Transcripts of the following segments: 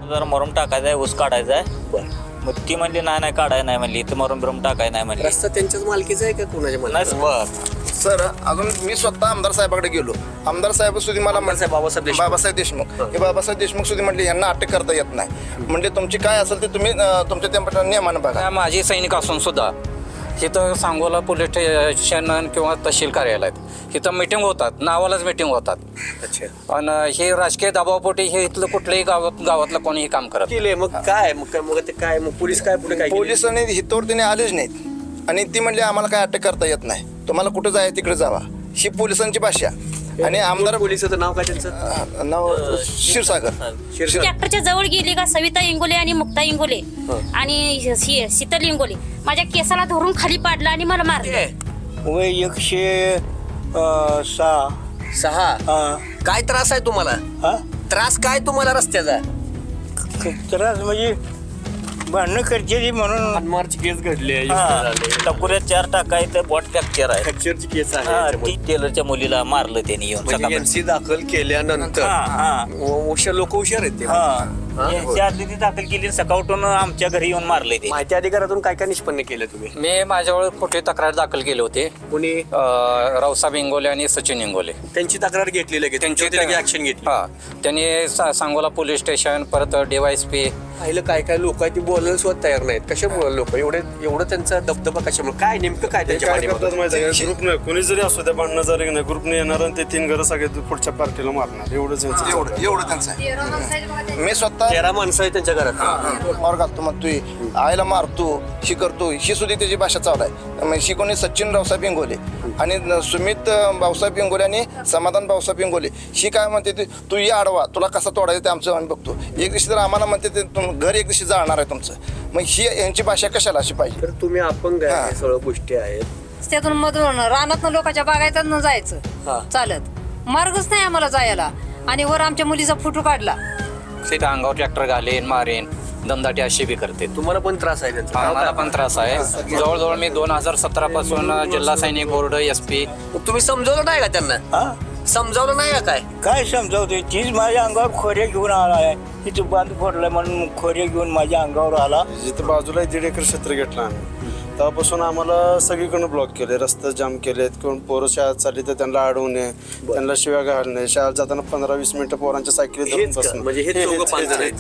जरा मरून टाकायचा आहे, ऊस काढायचा आहे. बरं. मग ती म्हणली नाही काढाय नाही म्हणली, इथं मरून बिरून टाकाय नाही म्हणली. रस्ता त्यांच्याच मालकीचा आहे का कोणाच्या मालकीचा? नाही सर अजून मी स्वतः आमदार साहेबाकडे गेलो. आमदार साहेब सुद्धा मला साहेब बाबासाहेब देशमुख हे बाबासाहेब देशमुख सुद्धा म्हणले यांना अटक करता येत नाही. म्हणजे तुमची काय असेल ते तुम्ही तुमच्या त्या नियमानं बघा. माझी सैनिक असून सुद्धा इथं सांगोला पोलीस स्टेशन किंवा तहसील कार्यालयात इथं मिटिंग होतात, नावालाच मिटिंग होतात. अच्छा. आणि हे राजकीय दबावापोटी हे इथलं कुठल्याही गावातलं कोणीही काम करत केले मग काय मग ते काय मग पोलीस काय पुढे काय केले? पोलिसांनी हितोर त्याने आलेच नाहीत आणि ती म्हणली आम्हाला काय अटक करता येत नाही, तुम्हाला कुठं जाय तिकडे जावा. ही पोलिसांची भाषा. आणि आमदार पोलिसाचं नाव काय त्यांचं? नाव क्षीरसागर. ट्रॅक्टरच्या जवळ गेली का सविता इंगोले आणि मुक्ता इंगोले आणि शीतल इंगोले माझ्या केसाला धरून खाली पाडला आणि मला मारलं. वय 106. काय त्रास आहे तुम्हाला? त्रास काय तुम्हाला रस्त्याचा? त्रास म्हणजे भांडणं करते म्हणून हनुमारची केस घडली टकुऱ्यात 4 टाकायचं, बोट फ्रॅक्चर आहे. फ्रॅक्चरची केस हा, आहे. ती टेलरच्या मुलीला मारलं त्यांनी येऊन सकाळी. एनसी दाखल केल्यानंतर लोक हुशार आहेत ते. यांच्या आधी ती दाखल केली, सकाळ उठून आमच्या घरी येऊन मारले ते. माहिती अधिकारातून काय काय निष्पन्न केलं तुम्ही? मी माझ्यावर खोटी तक्रार दाखल केली होती. कोणी? रावसाहेब इंगोले आणि सचिन इंगोले. त्यांची तक्रार घेतली लगेच, त्यांची ऍक्शन घेतली. हा, त्यांनी सांगोला पोलीस स्टेशन, परत DYSP. पाहिलं काय काय लोक आहे ती बोलायला सुद्धा तयार नाहीत. कशामुळे लोक एवढं त्यांचा दबदबा कशामुळे? काय नेमकं काय त्यांच्या पाठीमागे? ग्रुप नाही, कोणी जरी असू त्या भांडणं जरी नाही, ग्रुपने येणार आणि ते 3 घरं सगळे पुढच्या पार्टीला मारणार. एवढंच एवढं त्यांचं आहे. मी स्वतः 13 माणसं आहेत त्यांच्या घरात. मार घालतो मग तू आईला मारतो, ही करतो, ही सुद्धा त्याची भाषा चालू आहे. मग ही कोणी सचिन रावसाहेब इंगोले आणि सुमित भाऊसाहेब इंगोले आणि समाधान भाऊसाहेब इंगोले ही काय म्हणते, तू ये आडवा, तुला कसा तोडायचं ते आमचं आम्ही बघतो. एक दिवशी तर आम्हाला म्हणते ते घर एक दिवशी जाणार आहे तुमचं. मग ही यांची भाषा कशाला अशी पाहिजे? तर तुम्ही अपंग आहे, सगळं गोष्टी आहेत. त्यातून मधून रानातनं लोकांच्या बागायतनं जायचं चालत, मार्गच नाही आम्हाला जायला. आणि वर आमच्या मुलीचा फोटो काढला. तिथं अंगावर ट्रॅक्टर घालेन, मारेन, दमदाटी अशी बी करते. तुम्हाला पण त्रास आहे त्यांचा? मला पण त्रास आहे. जवळजवळ मी 2017 पासून जिल्हा सैनिक बोर्ड SP. मग तुम्ही समजवलं नाही का त्यांना? समजावलं नाही का? काय समजावते, तीच माझ्या अंगावर खोऱ्या घेऊन आला आहे. तिथं बांध फोडलाय म्हणून खोऱ्या घेऊन माझ्या अंगावर आला. जिथं बाजूला 1.5 एकर क्षेत्र घेतलं आम्ही, तेव्हापासून आम्हाला सगळीकडनं ब्लॉक केले, रस्ते जाम केलेत. किंवा पोरं शाळेत चालली तर त्यांना अडवणे, त्यांना शिव्या घालणे, शाळेत जाताना 15-20 मिनिटं पोरांच्या सायकली धरून बसणं. म्हणजे हे चौघं पाच जण आहेत.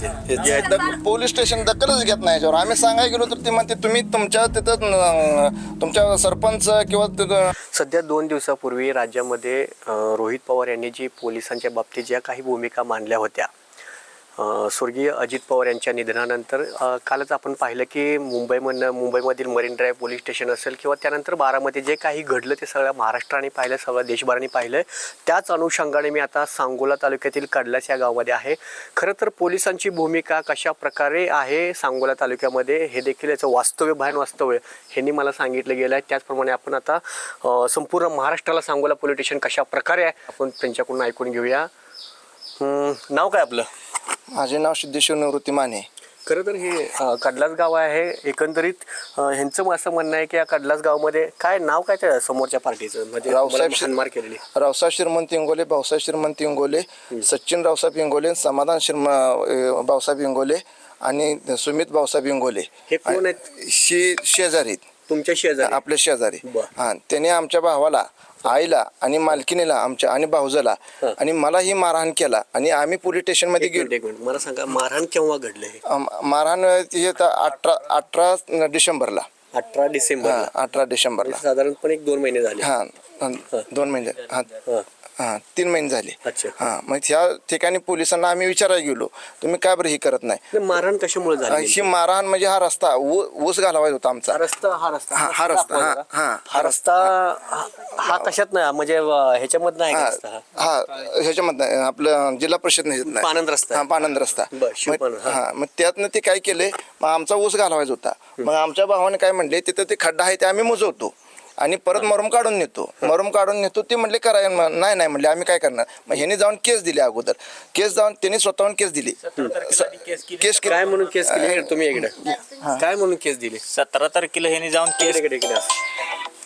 पोलीस स्टेशन दखलच घेत नाही याच्यावर. आम्ही सांगायला गेलो तर ते म्हणते तुम्ही तुमच्या तिथं तुमच्या सरपंच किंवा तिथं. सध्या 2 दिवसापूर्वी राज्यामध्ये रोहित पवार यांनी जी पोलिसांच्या बाबतीत ज्या काही भूमिका मांडल्या होत्या, स्वर्गीय अजित पवार यांच्या निधनानंतर कालच आपण पाहिलं की मुंबईमधील मरीन ड्राईव्ह पोलीस स्टेशन असेल किंवा त्यानंतर बारामती जे काही घडलं ते सगळ्या महाराष्ट्राने पाहिलं, सगळ्या देशभराने पाहिलं. त्याच अनुषंगाने मी आता सांगोला तालुक्यातील कडलास या गावामध्ये आहे. खरं तर पोलिसांची भूमिका कशा प्रकारे आहे सांगोला तालुक्यामध्ये हे देखील याचं वास्तव्य भयान वास्तव्य ह्यांनी मला सांगितलं गेलं आहे. त्याचप्रमाणे आपण आता संपूर्ण महाराष्ट्राला सांगोला पोलीस स्टेशन कशा प्रकारे आहे आपण त्यांच्याकडून ऐकून घेऊया. नाव काय आपलं? माझे नाव सिद्धेश्वर निवृत्ती माने. खरं तर हे कडलास गाव आहे. एकंदरीत ह्यांचं असं म्हणणं आहे की या कडलास गावामध्ये काय नाव काय त्या समोरच्या पार्टीचं, म्हणजे हाणमार केलेली? रावसाहेब श्रीमंत इंगोले, भाऊसाहेब श्रीमंत इंगोले, सचिन रावसाहेब इंगोले, समाधान भाऊसाहेब इंगोले आणि सुमित भाऊसाहेब इंगोले. हे कोण आहेत? शेजारी, तुमच्या शेजारी? आपल्या शेजारी. हा, त्याने आमच्या भावाला, आईला आणि मालकीनीला आमच्या आणि भाऊजाला आणि मला ही मारहाण केला आणि आम्ही पोलीस स्टेशन मध्ये गेलो. मला सांगा मारहाण केव्हा घडलं? मारहाण 18 डिसेंबरला. 18 डिसेंबर. 18 डिसेंबरला साधारणपणे 1-2 महिने झाले. 2 महिने. 3 महिने झाले. अच्छा. मग ह्या ठिकाणी पोलिसांना आम्ही विचारायला गेलो, तुम्ही काय बरं ही करत नाही? मारहाण कशामुळे झाली? ही मारहाण म्हणजे हा रस्ता ऊस घालवायचा होता आमचा. हा रस्ता हा कशात नाही, म्हणजे ह्याच्यामधनं आहे ह्याच्यामधनं आपलं जिल्हा परिषद नाही, पानंद रस्ता. पानंद रस्ता. मग त्यातनं ते काय केले, मग आमचा ऊस घालवायचा होता. मग आमच्या भावाने काय म्हणले, तिथं ते खड्डा आहे ते आम्ही मुजवतो आणि परत मरून काढून नेतो. ते म्हणले कराय नाही म्हणले आम्ही काय करणार. मग ह्याने जाऊन केस दिली. अगोदर केस जाऊन त्यांनी स्वतःहून केस दिली. केस काय म्हणून केस केली तुम्ही? इकडे काय म्हणून केस दिली? 17 तारखेला ह्याने जाऊन केस.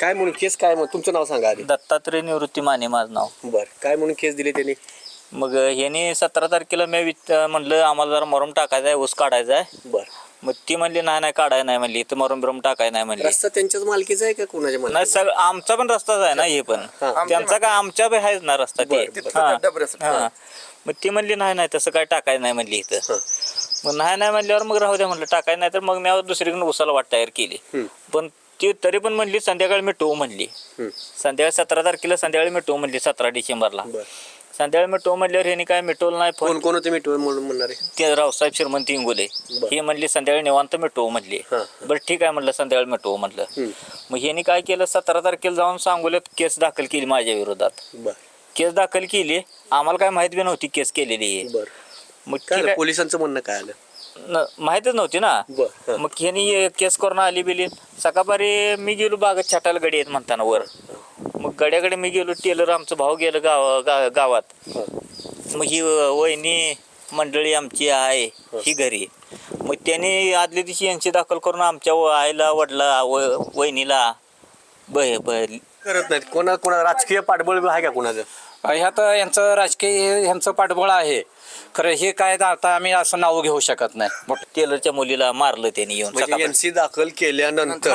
काय म्हणून केस? काय तुमचं नाव सांगा आधी. दत्तात्रय निवृत्ती माने माझं नाव. बरं, काय म्हणून केस दिली त्यांनी? मग ह्याने 17 तारखेला मी म्हणलं आम्हाला जरा मरम टाकायचा आहे, ऊस काढायचा आहे. बर मग ती म्हणली नाही काढाय नाही म्हणली, इथं मरम बिरम टाकाय नाही म्हणली. रस्ता त्यांच्याच मालकीचा आहे का कोणाच्या नाही मालकीचा? सगळं आमचा पण रस्ताच आहे ना हे पण. त्यांचा काय आमच्या बी आहेच ना रस्ता ते. तिथं हा. खड्डा बरेच. हा. मग ती म्हणली नाही तसं काय टाकायचं नाही म्हणली इथं. मग नाही म्हणल्यावर मग राहू द्या म्हणलं, टाकायचं नाही तर मग मी दुसरीकडे उसाला वाट तयार केली. पण ती तरी पण म्हणली संध्याकाळी मी टो म्हणली. संध्याकाळी 17 तारखेला संध्याकाळी मी टो म्हणली, 17 डिसेंबरला संध्याकाळी मी टो म्हणल्यावर ह्यानी काय मिटवलं नाही. कोण कोण होते मिटवून म्हणून म्हणणारे? ते रावसाहेब श्रीमंत इंगोले हे म्हणले संध्याकाळी निवांत मिटवू म्हणले. बरं ठीक आहे म्हणलं, संध्याकाळी मिटवू म्हणलं. मग ह्यानी काय केलं, 17 तारखेला जाऊन सांगोल्यात केस दाखल केली माझ्या विरोधात. केस दाखल केली, आम्हाला काय माहित बी नव्हती केस केलेली आहे. मग ठीक आहे, पोलिसांचं म्हणणं काय आलं? माहितच नव्हती ना. मग ह्यानी केस करून आली बिली. सकाळपारी मी गेलो बागत छाटायला गडी आहेत म्हणताना वर. मग गड्याकडे मी गेलो, टेलर आमचा भाऊ गेलं गावात. मग ही वहिनी मंडळी आमची आहे ही घरी. मग त्यांनी आदल्या दिवशी यांची दाखल करून आमच्या आईला वडला वहिनीला करत नाहीत. कोणा राजकीय पाठबळ आहे का कोणाचं? ह्यात यांचं राजकीय ह्यांचं पाठबळ आहे खरं. हे काय आता आम्ही असं नाव घेऊ शकत नाही. टेलरच्या मुलीला मारलं त्यांनी येऊन सकाळी. एनसी दाखल केल्यानंतर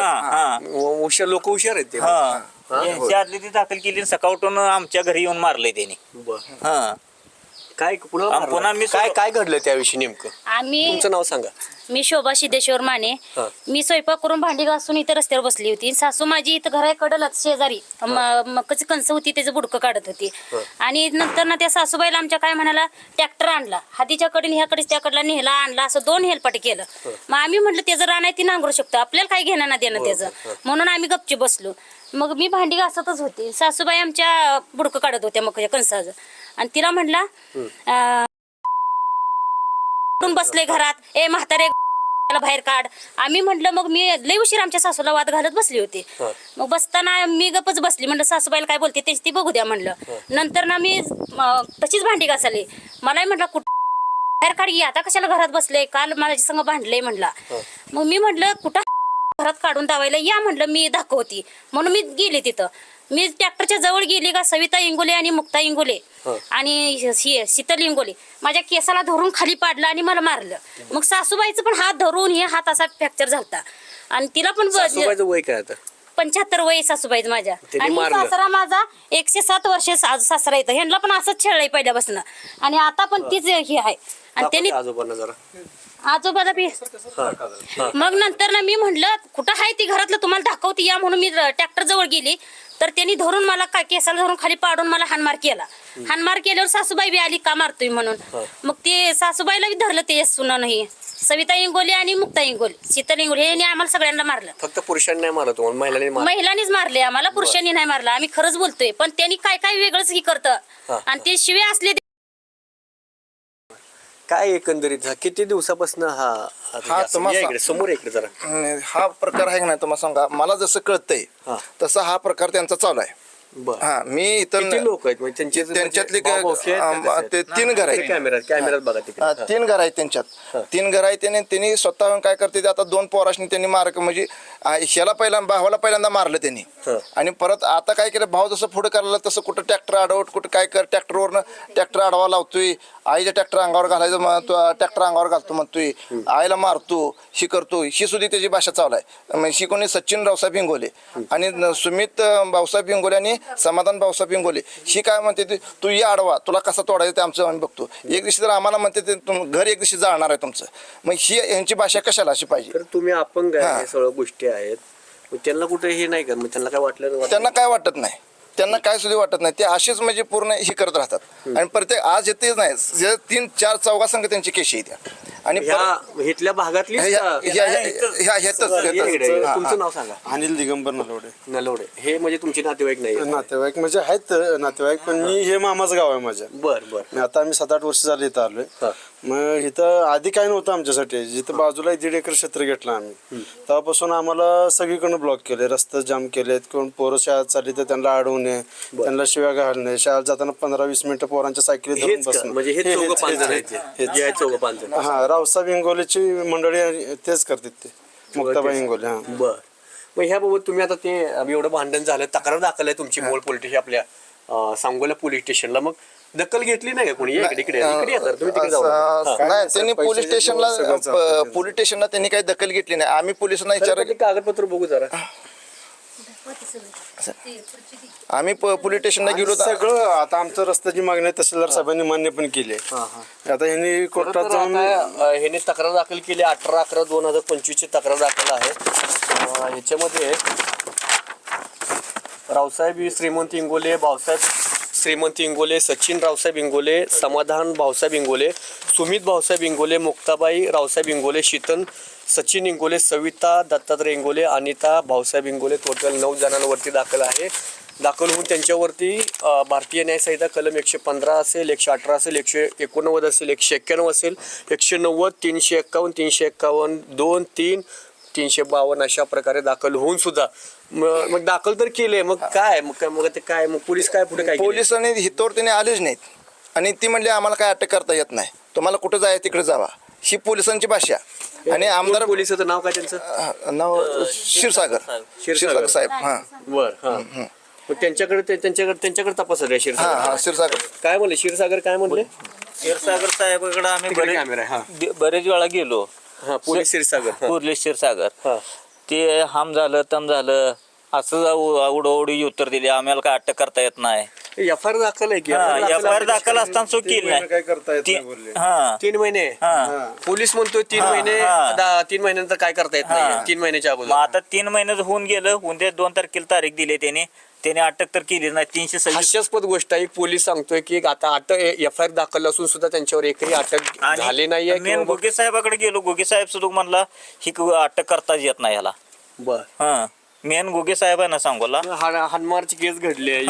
लोक हुशार आहेत ते. यांची आदल्या दिवशी दाखल केली, सकाळ उठून आमच्या घरी येऊन मारलंय त्यांनी. हा काय पुन्हा मी काय घडलं त्याविषयी नेमकं? आम्ही तुमचं नाव सांगा. मी शोभा सिद्धेश्वर माने. मी स्वयंपाक करून भांडी घासून इथं रस्त्यावर बसली होती. सासू माझी इथं घराकडलच शेजारी मकाची कणसं होती, त्याचं बुडकं काढत होती. आणि नंतर ना त्या सासूबाईला आमच्या काय म्हणाला, ट्रॅक्टर आणला, हातीच्याकडे ह्याकडेच त्याकडला नेहला आणला, असं 2 हेलपाटे केलं. मग आम्ही म्हटलं त्याचं रान आहे ती नांगरू शकतो, आपल्याला काय घेणं ना देणं त्याचं, म्हणून आम्ही गपची बसलो. मग मी भांडी घासतच होती, सासूबाई आमच्या बुडकं काढत होत्या मकाच्या कणसाचं. आणि तिला म्हटला बसले घरात, ए म्हातारे बाहेर काढ. आम्ही म्हटलं, मग मी लई उशीर आमच्या सासूला वाद घालत बसली होती. मग बसताना मी गपच बसली, म्हणलं सासूबाईला काय बोलते तेच ती बघू द्या म्हणलं. नंतर ना मी तशीच भांडी घासाली. मलाही म्हटलं कुठं बाहेर काढ की, आता कशाला घरात बसले, काल माझ्या संग भांडले म्हणला. मग मी म्हटलं कुठं घरात काढून दावायला या म्हणलं, मी दाखवती. म्हणून मी गेले तिथं. मी ट्रॅक्टरच्या जवळ गेली का सविता इंगोले आणि मुक्ता इंगोले आणि शीतल इंगोले माझ्या केसाला धरून खाली पाडलं आणि मला मारलं. मग सासूबाईचं पण हात धरून हे हात असा फ्रॅक्चर झालता. आणि तिला पण वय काय आता? 75 वय सासूबाईच माझ्या. त्यांनी आणि मारलं. सासरा माझा 107 वर्ष सासरा येतं. ह्यांना पण असंच छळलंय पहिल्यापासून. आणि आता पण तीच हे आहे. आणि त्यांनी आजोबांना जरा आजोबाला बी. मग नंतर ना मी म्हटलं कुठं आहे ती घरातलं, तुम्हाला दाखवते या, म्हणून मी ट्रॅक्टर जवळ गेली. तर त्यांनी धरून मला केसाला धरून खाली पाडून मला हाणमार केला. हाणमार केल्यावर सासूबाई बी आली, का मारतोय म्हणून. मग ते सासूबाईला बी धरलं, ते सुना नाही सविता इंगोले आणि मुक्ता इंगोले शीतल इंगोले यांनी आम्हाला सगळ्यांना मारलं. फक्त पुरुषांनी नाही मारलं तुम्हाला? महिलांनीच मारले आम्हाला, पुरुषांनी नाही मारलं. आम्ही खरंच बोलतोय, पण त्यांनी काय काय वेगळंच हे करतं. आणि ते शिवे असले काय एकंदरीत किती दिवसापासून समोर इकडे जरा हा प्रकार आहे का नाही तुम्हाला सांगा. मला जसं कळतंय तसा हा प्रकार त्यांचा चालू आहे. हा मी इतर लोक आहेत म्हणजे त्यांच्यातले ते 3 घर आहेत. कॅमेऱ्यात बघा तिकडे 3 घर आहेत त्यांच्यात. 3 घर आहेत. त्यांनी स्वतः काय करते ते आता 2 पोराशनी त्यांनी म्हणजे ह्याला भावाला पहिल्यांदा मारलं त्यांनी. आणि परत आता काय केलं, भाव जसं पुढे करायला तसं कुठं ट्रॅक्टर अडवट, कुठं काय कर ट्रॅक्टरवरनं ट्रॅक्टर अडवा लावतोय. आईच्या ट्रॅक्टर अंगावर घालायचं, ट्रॅक्टर अंगावर घालतो म्हणतोय, आईला मारतो, ही करतो. ही सुद्धा त्याची भाषा चालू आहे. ही कोणी सचिन रावसाहेब इंगोले आणि सुमित भाऊसाहेब इंगोले आणि समाधान भाऊसाहेब इंगोले ही काय म्हणते, तू या आडवा, तुला कसा तोडायचं ते आमचं आम्ही बघतो. एक दिवशी तर आम्हाला म्हणते ते घर एक दिवशी जाणार आहे तुमचं. मग ही यांची भाषा कशाला अशी पाहिजे? तर तुम्ही अपंग आहे, सगळ्या गोष्टी आहेत, त्यांना कुठे हे नाही का? मग त्यांना काय वाटलं? त्यांना काय वाटत नाही, त्यांना काय सुद्धा वाटत नाही. ते असेच म्हणजे पूर्ण हे करत राहतात. आणि प्रत्येक आज येतेच नाही, 3-4 चौघा संघ त्यांची केशी येत्या. आणि इथल्या भागातली तुमचं नाव सांगा. अनिल दिगंबर नलवडे. हे म्हणजे तुमचे नातेवाईक नाही? नातेवाईक म्हणजे आहेत नातेवाईक, पण मी हे मामाचं गाव आहे माझ्या. बरं. आता आम्ही 7-8 वर्ष झाले इथं आलोय. मग इथं आधी काय नव्हतं आमच्यासाठी. जिथं बाजूला 1.5 एकर क्षेत्र घेतलं आम्ही, तेव्हापासून आम्हाला सगळीकडनं ब्लॉक केले, रस्ते जाम केलेत. कोण पोरं शाळेत चालली तर त्यांना अडवणे, त्यांना शिव्या घालणे, शाळेत जाताना 15-20 मिनिटं पोरांच्या सायकली धरून बसणे. हा, रावसाहेब इंगोलेची मंडळी तेच करतात, ते मुक्ताबाई इंगोले. हा बर. मग ह्याबाबत तुम्ही आता ते एवढं भांडण झालं, तक्रार दाखल आहे तुमची मोल पोलीस स्टेशन आपल्या सांगोला पोलीस स्टेशनला. मग दखल घेतली नाही का कोणी इकडे या सर, तुम्ही तिकडे जाऊ नका. नाही त्यांनी पोलीस स्टेशनला त्यांनी काही दखल घेतली नाही. आम्ही पोलिसांना सर, ते कागदपत्र बघू जरा. आम्ही पोलीस स्टेशनला गेलो तर सगळं आता आमचं रस्त्याची मागणी तहसीलदार साहेबांनी मान्य पण केली आहे. आता ह्यांनी कोर्टात तर जाऊन आता, ह्यांनी तक्रार दाखल केली 18/11/2025 ची तक्रार दाखल आहे. ह्याच्यामध्ये रावसाहेब श्रीमंत इंगोले, भाऊसाहेब श्रीमंत इंगोले, सचिन रावसाहेब इंगोले, समाधान भाऊसाहेब इंगोले, सुमित भाऊसाहेब इंगोले, मुक्ताबाई रावसाहेब इंगोले, शीतल सचिन इंगोले, सविता दत्तात्रय इंगोले, अनिता भाऊसाहेब इंगोले, टोटल 9 जणांवरती दाखल आहे. दाखल होऊन त्यांच्यावरती भारतीय न्याय संहिता कलम 115 असेल, 118 असेल, 189 असेल, 191 असेल, 190, 351, 351, 2, 3, 352 अशा प्रकारे दाखल होऊन सुद्धा मग दाखल तर केले. मग ते काय मग पोलीस काय पुढे काय केले? पोलिसांनी हितोर त्याने आलेच नाहीत आणि ती म्हणली आम्हाला काय अटक करता येत नाही, तुम्हाला कुठं जायचं तिकडे जावा, ही पोलिसांची भाषा. आणि आमदार पोलिसाचं नाव काय त्यांचं? नाव क्षीरसागर साहेब. हां बर मग त्यांच्याकडे तपास आहे क्षीरसागर. क्षीरसागर काय म्हणले क्षीरसागर काय म्हणले? क्षीरसागर साहेबाकडे आम्ही तिकडे कॅमेरा आहे. हा बरेच वेळा गेलो. पोलीस क्षीरसागर. पोलीस क्षीरसागर हा. ते हम झालं तम झालं असं उडवडी उत्तर दिली, आम्हाला काय अटक करता येत नाही. एफ.आय.आर. दाखल आहे की एफ.आय.आर. दाखल असताना चूक केली नाही. काय करता येत नाही बोलले. हा 3 महिने हा. पोलीस म्हणतोय 3 महिने. हा. 3 महिन्यानंतर काय करता येत नाही 3 महिन्याच्या मग अगोदर. आता 3 महिने होऊन गेलं. उद्या 2 तारखेला तारीख दिली त्याने अटक तर केली नाही. 326 हास्यास्पद गोष्ट आहे. पोलीस सांगतोय की आता एफ.आय.आर. दाखल असून सुद्धा त्यांच्यावर एकही अटक झाली नाहीये. मेन गोगे साहेबाकडे गेलो. गोगे साहेब सुद्धा म्हणला ही अटक करताच येत नाही ह्याला. बर हा मेन गोगे साहेब आहे ना सांगोला. हनमारची केस घडली आहे.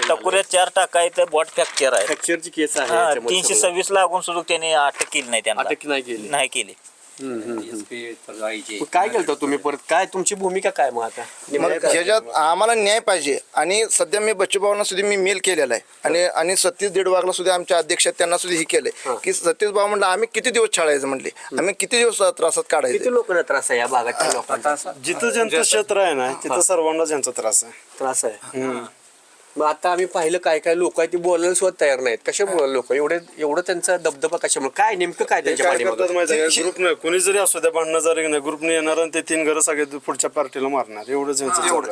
टकुऱ्यात 4 टाका आहे, बॉट फ्रॅक्चर आहे. फ्रॅक्चरची केस आहे हा, याच्यामध्ये. 326 लागून सुद्धा त्याने अटक केली नाही. त्यांना अटक नाही केली. नाही केली. मग काय केलं तुम्ही परत? काय तुमची भूमिका काय मग आता? मग ह्याच्यात आम्हाला न्याय पाहिजे. आणि सध्या मी बच्चूभाऊंना सुद्धा मी मेल केलेला आहे आणि सतीश देडवागला सुद्धा आमच्या अध्यक्ष त्यांना सुद्धा हे केलंय की सतीश भाऊ म्हणलं आम्ही किती दिवस छाळायचं म्हणले, आम्ही किती दिवस त्रासात काढायचं. किती लोकांना त्रास आहे या भागाच्या लोकांचा? जिथं ज्यांचं क्षेत्र आहे ना तिथं सर्वांना ज्यांचा त्रास आहे. त्रास आहे. मग आता आम्ही पाहिलं काय काय लोक आहे ती बोलायला सुद्धा तयार नाहीत. कशामुळे लोक एवढं त्यांचा दबदबा कशामुळे? काय नेमकं काय त्यांच्या काय पाठीमागं? करतात माहिती आहे का? ग्रुपने कोणी जरी असू द्या भांडणं जरी नाही ग्रुपने येणार आणि ते 3 घरं सगळे पुढच्या पार्टीला मारणार. एवढं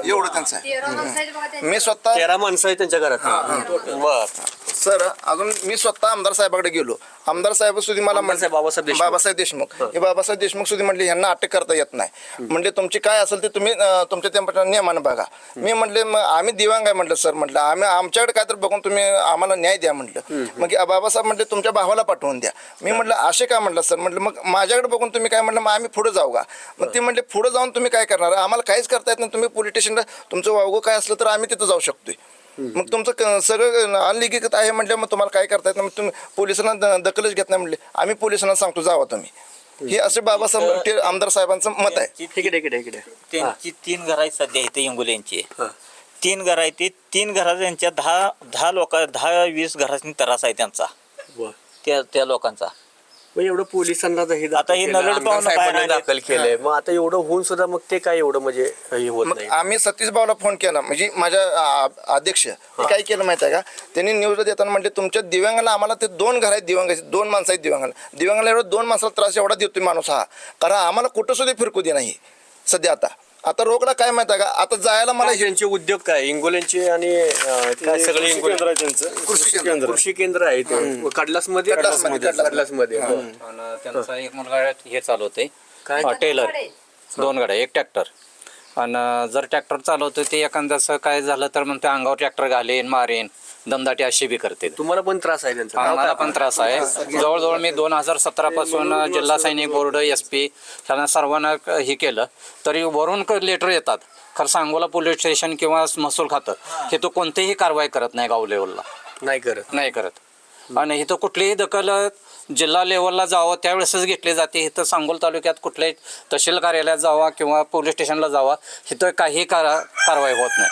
एवढं त्यांचं आहे. मी स्वतः 13 माणसं आहे त्यांच्या घरात. बर सर अजून मी स्वतः आमदार साहेबाकडे गेलो. आमदार साहेब सुद्धा मला म्हणले बाबासाहेब देशमुख हे बाबासाहेब देशमुख सुद्धा म्हणले ह्यांना अटक करता येत नाही. म्हणले तुमची काय असेल ते तुम्ही तुमच्या त्या नियमानं बघा. मी म्हटले मग आम्ही दिव्यांग आहे म्हटलं सर, म्हटलं आम्ही आमच्याकडे काय तर बघून तुम्ही आम्हाला न्याय द्या म्हटलं. मग बाबासाहेब म्हटले तुमच्या भावाला पाठवून द्या. मी म्हटलं असे काय म्हटलं सर, म्हटलं मग माझ्याकडे बघून तुम्ही काय म्हटलं मग आम्ही पुढे जाऊ का. मग ते म्हटले पुढे जाऊन तुम्ही काय करणार, आम्हाला काहीच करता येत नाही. तुम्ही पोलीस स्टेशनला तुमचं वावगं काय असलं तर आम्ही तिथं जाऊ शकतोय. मग तुमचं सगळं अनलिखित आहे म्हटलं मग तुम्हाला काय करता येत नाही. मग तुम्ही पोलिसांना दखलच घेत नाही म्हटले. आम्ही पोलिसांना सांगतो जावा तुम्ही. हे असे बाबासाहेब आमदार साहेबांचं मत आहे. त्यांची 3 घरं आहेत सध्या इथे इंगोल्यांची. 3 घरं आहेत. 3 घरात त्यांच्या 10-20 घरांनी त्रास आहे त्यांचा त्या लोकांचा. मग एवढं पोलिसांना आता हे नलड पाहून बाहेर आले. दाखल केलंय. मग आता एवढं होऊन सुद्धा मग ते काय एवढं म्हणजे हे होत मग नाही. आम्ही सतीश भाऊला फोन केला. म्हणजे माझ्या अध्यक्ष काय केलं माहिती आहे का, त्यांनी न्यूजला देताना म्हटले तुमच्या दिव्यांगाला आम्हाला ते 2 घरं आहेत दिव्यांगाची, 2 माणसं आहेत दिव्यांगाला एवढं 2 माणसाला त्रास एवढा देतोय माणूस हा, कारण आम्हाला कुठं सुद्धा फिरकू दे नाही सध्या. आता रोकडा काय माहिती आहे का, आता जायला मला त्यांचे उद्योग काय इंगोल्यांचे आणि काय सगळे केंद्र आहे त्यांचं कृषी केंद्र आहे ते कडलासमध्ये. त्यांचा एक मुलगा हे चालवते टेलर, 2 गाड्या 1 ट्रॅक्टर. आणि जर ट्रॅक्टर चालवतो ते एखाद्याचं काय झालं तर मग ते अंगावर ट्रॅक्टर घालेन मारेन दमदाटी अशी बी करते. तुम्हाला पण त्रास आहे त्यांचा? मला पण त्रास आहे. जवळजवळ मी 2017 पासून जिल्हा सैनिक बोर्ड SP ह्यांना सर्वांना हे केलं तरी वरून लेटर येतात. खरं सांगोला पोलीस स्टेशन किंवा महसूल खातं हे तो कोणतीही कारवाई करत नाही. गाव लेवलला नाही करत. आणि इथं कुठलीही दखल जिल्हा लेवलला जावं त्यावेळेसच घेतली जाते. इथं सांगोल तालुक्यात कुठल्याही तहसील कार्यालयात जावा किंवा पोलीस स्टेशनला जावा इथं काही कारवाई होत नाही.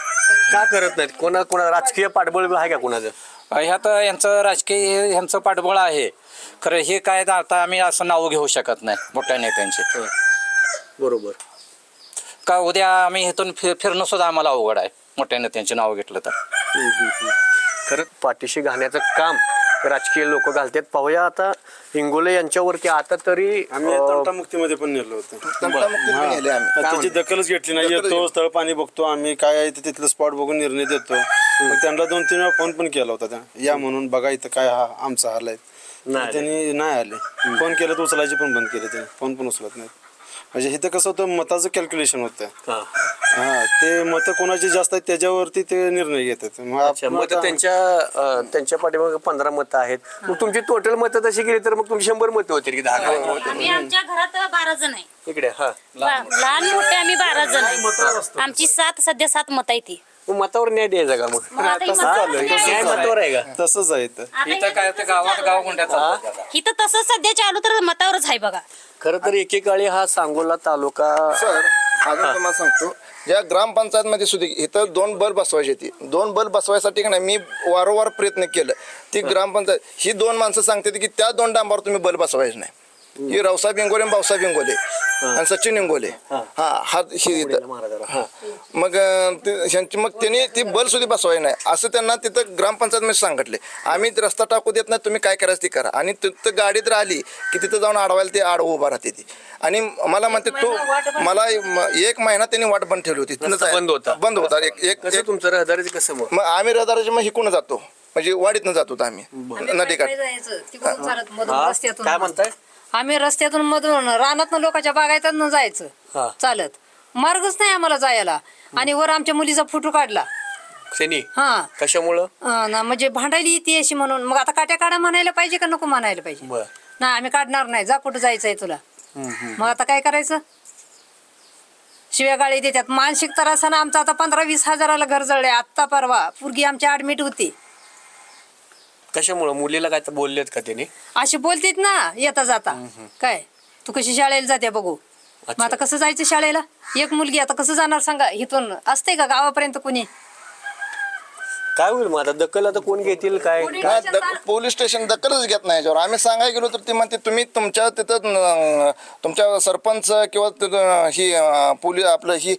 का करत नाहीत? कोणा राजकीय पाठबळ आहे का कोणाचं? ह्यात यांचं राजकीय ह्यांचं पाठबळ आहे खरं. हे काय आता आम्ही असं नाव घेऊ शकत नाही मोठ्या नेत्यांचे. बरोबर का उद्या आम्ही इथून फिरणं सुद्धा आम्हाला अवघड आहे मोठ्या नेत्यांचे नाव घेतलं तर. खरंच पाठीशी घालण्याचं काम राजकीय लोक घालतात. पाहूया आता इंगोले यांच्यावरती आता तरी आम्ही तंटामुक्तीमध्ये पण नेलो होतो. तंटामुक्तीत पण नेले आम्ही. काय त्याची म्हणतो? दखलच घेतली नाही. येतो स्थळ पाणी बघतो आम्ही, काय आहे ते तिथलं स्पॉट बघून निर्णय देतो. मग त्यांना 2-3 वेळा फोन पण केला होता त्या या म्हणून, बघा इथं काय हा आमचा हाल आहे. नाही त्यांनी नाही आले. फोन केलं तर उचलायचे पण बंद केले त्यांनी, फोन पण उचलत नाहीत. म्हणजे इथं कसं होतं, मताचं कॅल्क्युलेशन होतं. हा, ते मतं कोणाची जास्त आहेत त्याच्यावरती ते निर्णय घेतात. मत त्यांच्या पाठीमागे 15 मतं आहेत. मग तुमची टोटल मतं तशी गेली तर मग तुमची 100 मतं होतील की 10? आम्ही आमच्या घरात 12 जण आहे. इकडे हा लहान मोठे आम्ही 12 जण आहे. आमची सध्या 7 मत आहे ती. मग मतावर न्याय द्यायचा का? मग मग आता ही मतावर न्याय न्याय मतावर आहे का? तसंच आहे इथं. आता इथं काय ते गावात गाव गुंड्याचा इथं तसं सध्या चालू तर मतावरच आहे बघा. खरं तर एकेकाळी हा सांगोला तालुका सर अजून तुम्हाला सांगतो, ज्या ग्रामपंचायत मध्ये सुद्धा इथं 2 बल्ब बसवायची होती. 2 बल्ब बसवायसाठी का नाही मी वारंवार प्रयत्न केलं. ती ग्रामपंचायत ही 2 माणसं सांगते की त्या 2 डांबावर तुम्ही बल्ब बसवायचे नाही. ही रावसाहेब इंगोले आणि भाऊसाहेब इंगोले आणि सचिन इंगोले हा ही मग त्यांनी ती बल सुद्धा बसवायची नाही असं त्यांना तिथं ग्रामपंचायत मध्ये सांगितले. आम्ही रस्ता टाकू देत नाही, तुम्ही काय करायचं ते करा. आणि तिथं गाडी तर आली की तिथं जाऊन अडवायला ते आडवं उभा राहते ती. आणि मला म्हणते तो मला 1 महिना त्यांनी वाट बंद ठेवली होती. बंद होता एक कसं तुमचं रहदारीचं कसं? मग आम्ही रदाराच्या मग हिकून जातो, म्हणजे वाडीतनं जात होतो आम्ही नदीकाठ. काय म्हणताय? आम्ही रस्त्यातून मधून रानातनं लोकांच्या बागायतून जायचं चालत. मार्गच नाही आम्हाला जायला. आणि वर आमच्या मुलीचा फोटो काढला. त्यांनी हा कशामुळं? म्हणजे भांडायली येते अशी म्हणून. मग आता काट्या काढा म्हणायला पाहिजे का नको म्हणायला पाहिजे? नाही आम्ही काढणार नाही, जा कुठं जायचंय तुला. मग आता काय करायचं? शिव्या गाळी देतात. मानसिक त्रासानं आमचं आता 15-20 हजाराला घर जळले. आत्ता परवा पोरगी आमची ऍडमिट होती. कशामुळं? मुलीला काय तर बोललेत का त्यांनी? अशी बोलतेत ना येता जाता. काय तू कशी शाळेला जाते बघू. मग आता कसं जायचं शाळेला? एक मुलगी आता कसं जाणार सांगा? इथून असते का गावापर्यंत कोणी? काय होईल मग आता? दखल आता कोण घेतील काय? पोलीस स्टेशन दखलच घेत नाही याच्यावर. आम्ही सांगायला गेलो तर ते म्हणते तुम्ही तुमच्या तिथं तुमच्या सरपंच किंवा ही पोलीस आपलं ही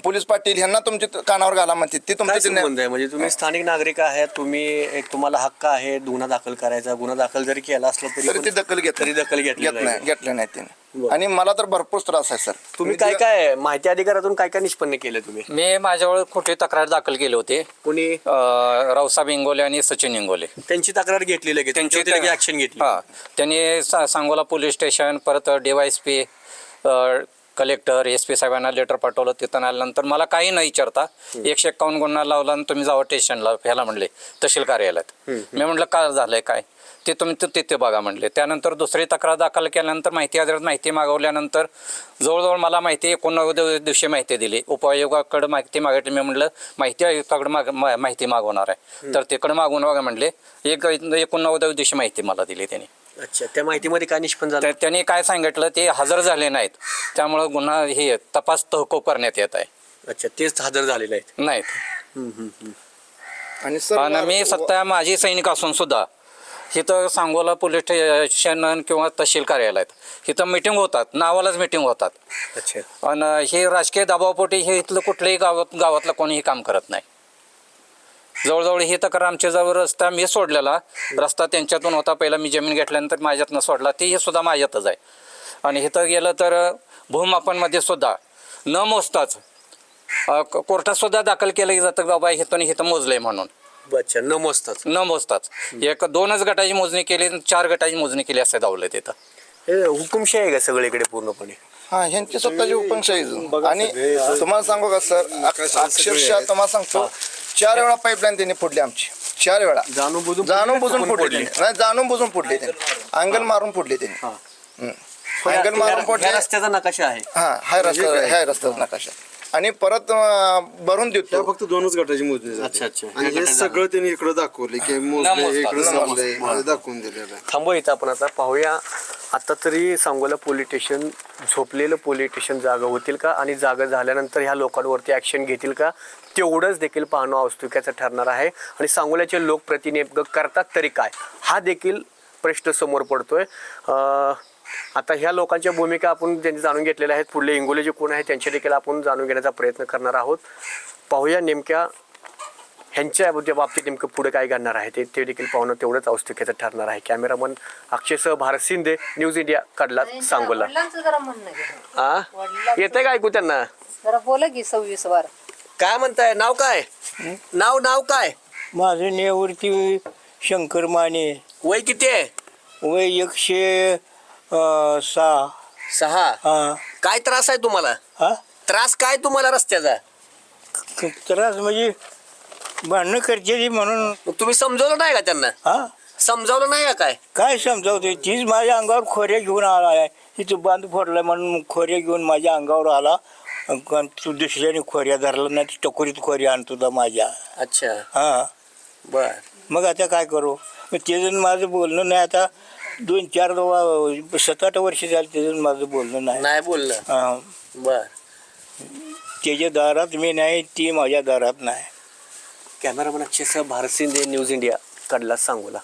पोलीस पाटील ह्यांना तुमच्या कानावर घाला म्हणते. ते काय तुमच्या संबंध आहे? म्हणजे तुम्ही स्थानिक नागरिक आहात, तुम्ही एक तुम्हाला हक्क आहे गुन्हा दाखल करायचा. गुन्हा दाखल जरी केला असला तरी ते तरी दखल घेतली नाही. घेतले नाही त्यांनी. आणि मला तर भरपूर त्रास आहे सर. तुम्ही काय काय माहिती अधिकारातून काय काय निष्पन्न केलं तुम्ही? मी माझ्यावर खोटी तक्रार दाखल केली होती. कोणी? रावसाहेब इंगोले आणि सचिन इंगोले. त्यांची तक्रार घेतली लगेच? त्यांची ऍक्शन घेतली? हा, त्यांनी सांगोला पोलीस स्टेशन, परत DYSP, कलेक्टर, SP साहेबांना लेटर पाठवलं. तिथं आल्यानंतर मला काही न विचारता 151 गुन्हा लावला आणि तुम्ही जावं स्टेशनला ह्याला म्हणले तहसील कार्यालयात. मी म्हटलं काय झालंय काय ते तुम्ही तिथे बघा म्हणले. त्यानंतर दुसरी तक्रार दाखल केल्यानंतर माहिती मागवल्यानंतर जवळजवळ मला माहिती 89 दिवशी माहिती दिली. उपआयोगाकडे माहिती मागितली. मी म्हटलं माहिती आयुक्ताकडे माहिती मागवणार आहे तर तिकडे मागून बघा म्हणले. 89 दिवशी माहिती मला दिली त्यांनी. अच्छा, त्या माहितीमध्ये काय निष्पन्न झालं? त्यांनी काय सांगितलं ते हजर झाले नाहीत, त्यामुळे गुन्हा हे तपास तहकूब करण्यात येत आहे. अच्छा, तेच हजर झालेले आहेत नाहीत. आणि सर आणि मी सत्ता माझी सैनिक असून सुद्धा इथं सांगोला पोलीस स्टेशन किंवा तहसील कार्यालयात इथं मिटिंग होतात, नावालाच मिटिंग होतात. अच्छा. आणि हे राजकीय दबावपोटी हे इथलं कुठलंही गावातलं कोणीही काम करत नाही. जवळजवळ ही तक्रार आमच्या जवळ रस्ता मी सोडलेला रस्ता त्यांच्यातून होता. पहिला मी जमीन घेतल्यानंतर माझ्यातनं सोडला, ते सुद्धा माझ्यातच आहे. आणि इथं गेलं तर भूमापनमध्ये सुद्धा न मोजताच कोर्टात सुद्धा दाखल केलं जातं बाबा इथं मोजलंय म्हणून. अच्छा, न मोजताच 2च गटाची मोजणी केली, 4 गटाची मोजणी केली असं दावलं तिथं. हे हुकुमशाही आहे का सगळीकडे पूर्णपणे? हा, ह्यांची स्वतःची हुकुमशाही. आणि तुम्हाला सांगू का सर, अक्षरशः तुम्हाला सांगतो 4 वेळा पाईपलाईन त्यांनी फोडली आमची. 4 वेळा जाणून बुजून फोडली. नाही, जाणून बुजून फोडली त्यांनी. अँगल मारून फोडली त्यांनी. अँगल मारून फोडली. रस्त्याचा नकाशा आहे. हा, हाय रस्त्याचा नकाशा. आणि परत भरून देतो. फक्त 2च गटाची मोजणी झाली. अच्छा. आणि हे सगळं त्यांनी इकडे दाखवले की मोजले, इकडे दाखवून दिलेलं आहे. थांबू इथं आपण आता पाहूया. आता तरी सांगोला पोलीस स्टेशन झोपलेलं पोलीस स्टेशन जागा होतील का? आणि जागा झाल्यानंतर ह्या लोकांवरती ॲक्शन घेतील का? तेवढंच देखील पाहणं औत्सुक्याचं ठरणार आहे. आणि सांगोल्याचे लोकप्रतिनिधी करतात तरी काय, हा देखील प्रश्न समोर पडतोय. आता ह्या लोकांच्या भूमिका आपण ज्यांनी जाणून घेतलेल्या आहेत. पुढले इंगोले जे कोण आहेत त्यांचे देखील आपण जाणून घेण्याचा प्रयत्न करणार आहोत. पाहूया नेमक्या ह्यांच्या बाबतीत नेमकं पुढे काय घडणार आहे ते देखील पाहणं तेवढंच औत्सुक्याचं ठरणार आहे. कॅमेरामन अक्षयसह भारत शिंदे, न्यूज इंडिया, कडला, सांगोला. वडिलांचं जरा म्हणणं घे. हा येतंय का ऐकू त्यांना? जरा बोला की 26 वार. काय म्हणताय? नाव काय? नाव काय? माझं नेवरती शंकर माने, वय किती आहे? वय 106. 6. हा काय त्रास आहे तुम्हाला? हा त्रास काय तुम्हाला रस्त्याचा? त्रास म्हणजे भांडणं करते म्हणून. मग तुम्ही समजवलं नाही का त्यांना? हा समजावलं नाही का काय? काय समजावते तीच माझ्या अंगावर खोऱ्या घेऊन आला आहे. तिथं बांध फोडलाय म्हणून खोऱ्या घेऊन माझ्या अंगावर आला. आणि तू दुसऱ्याने खोऱ्या धरला नाही ती टकोरीत खोऱ्या आणतो तुझा माझ्या. अच्छा, हा बर. मग आता काय करू? मग त्याचं माझं बोलणं नाही. आता 2-4 7-8 वर्ष झाली त्याचं माझं बोलणं नाही. नाही बोललं. हा बर. त्याच्या दारात मी नाही, ती माझ्या दारात नाही. कॅमेरामन अक्षयसह भारत शिंदे, न्यूज इंडिया, कडला, सांगोला.